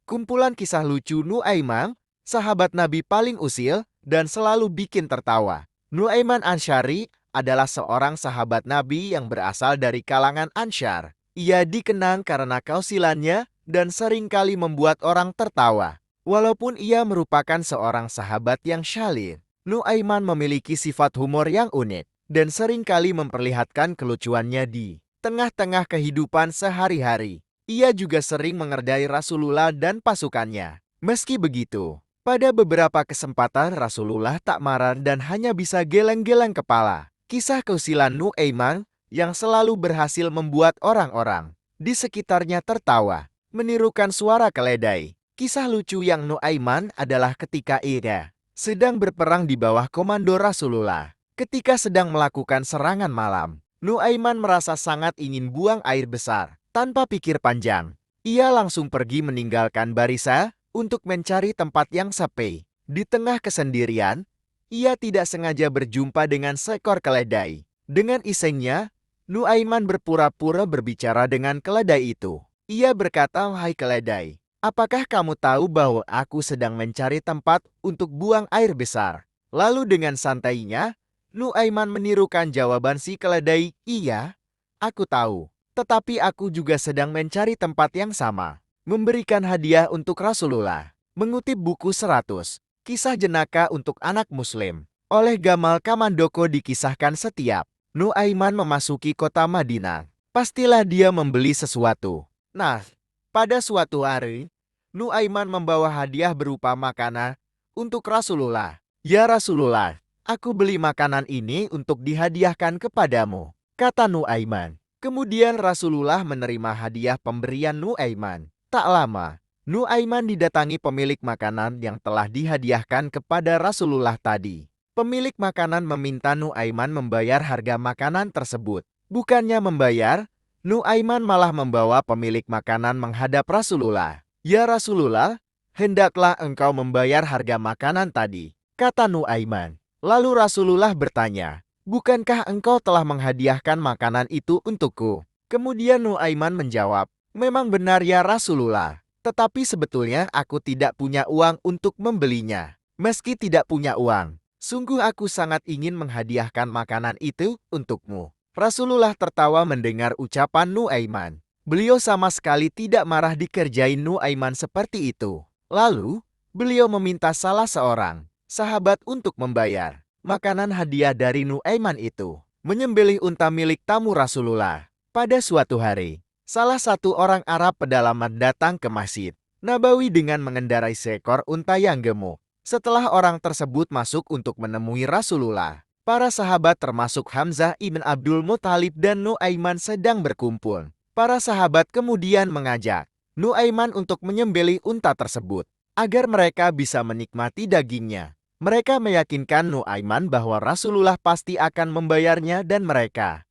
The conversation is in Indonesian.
Kumpulan kisah lucu Nuaiman, sahabat Nabi paling usil dan selalu bikin tertawa. Nuaiman Ansyari adalah seorang sahabat Nabi yang berasal dari kalangan Ansyar. Ia dikenang karena keusilannya dan seringkali membuat orang tertawa. Walaupun ia merupakan seorang sahabat yang syalid, Nuaiman memiliki sifat humor yang unik dan seringkali memperlihatkan kelucuannya di tengah-tengah kehidupan sehari-hari. Ia juga sering mengerdai Rasulullah dan pasukannya. Meski begitu, pada beberapa kesempatan Rasulullah tak marah dan hanya bisa geleng-geleng kepala. Kisah keusilan Nuaiman yang selalu berhasil membuat orang-orang di sekitarnya tertawa, menirukan suara keledai. Kisah lucu yang Nuaiman adalah ketika ia sedang berperang di bawah komando Rasulullah. Ketika sedang melakukan serangan malam, Nuaiman merasa sangat ingin buang air besar. Tanpa pikir panjang, ia langsung pergi meninggalkan barisan untuk mencari tempat yang sepi. Di tengah kesendirian, ia tidak sengaja berjumpa dengan seekor keledai. Dengan isengnya, Nuaiman berpura-pura berbicara dengan keledai itu. Ia berkata, "Hai keledai, apakah kamu tahu bahwa aku sedang mencari tempat untuk buang air besar?" Lalu dengan santainya, Nuaiman menirukan jawaban si keledai, "Iya, aku tahu. Tetapi aku juga sedang mencari tempat yang sama." Memberikan hadiah untuk Rasulullah. Mengutip buku 100, Kisah Jenaka untuk Anak Muslim, oleh Gamal Kamandoko dikisahkan setiap Nuaiman memasuki kota Madinah, pastilah dia membeli sesuatu. Nah, pada suatu hari, Nuaiman membawa hadiah berupa makanan untuk Rasulullah. "Ya Rasulullah, aku beli makanan ini untuk dihadiahkan kepadamu," kata Nuaiman. Kemudian Rasulullah menerima hadiah pemberian Nuaiman. Tak lama, Nuaiman didatangi pemilik makanan yang telah dihadiahkan kepada Rasulullah tadi. Pemilik makanan meminta Nuaiman membayar harga makanan tersebut. Bukannya membayar, Nuaiman malah membawa pemilik makanan menghadap Rasulullah. "Ya Rasulullah, hendaklah engkau membayar harga makanan tadi," kata Nuaiman. Lalu Rasulullah bertanya, "Bukankah engkau telah menghadiahkan makanan itu untukku?" Kemudian Nuaiman menjawab, "Memang benar ya Rasulullah, tetapi sebetulnya aku tidak punya uang untuk membelinya. Meski tidak punya uang, sungguh aku sangat ingin menghadiahkan makanan itu untukmu." Rasulullah tertawa mendengar ucapan Nuaiman. Beliau sama sekali tidak marah dikerjain Nuaiman seperti itu. Lalu, beliau meminta salah seorang sahabat untuk membayar makanan hadiah dari Nuaiman itu. Menyembelih unta milik tamu Rasulullah. Pada suatu hari, salah satu orang Arab pedalaman datang ke Masjid Nabawi dengan mengendarai seekor unta yang gemuk. Setelah orang tersebut masuk untuk menemui Rasulullah, para sahabat termasuk Hamzah ibn Abdul Muthalib dan Nuaiman sedang berkumpul. Para sahabat kemudian mengajak Nuaiman untuk menyembelih unta tersebut agar mereka bisa menikmati dagingnya. Mereka meyakinkan Nuaiman bahwa Rasulullah pasti akan membayarnya dan mereka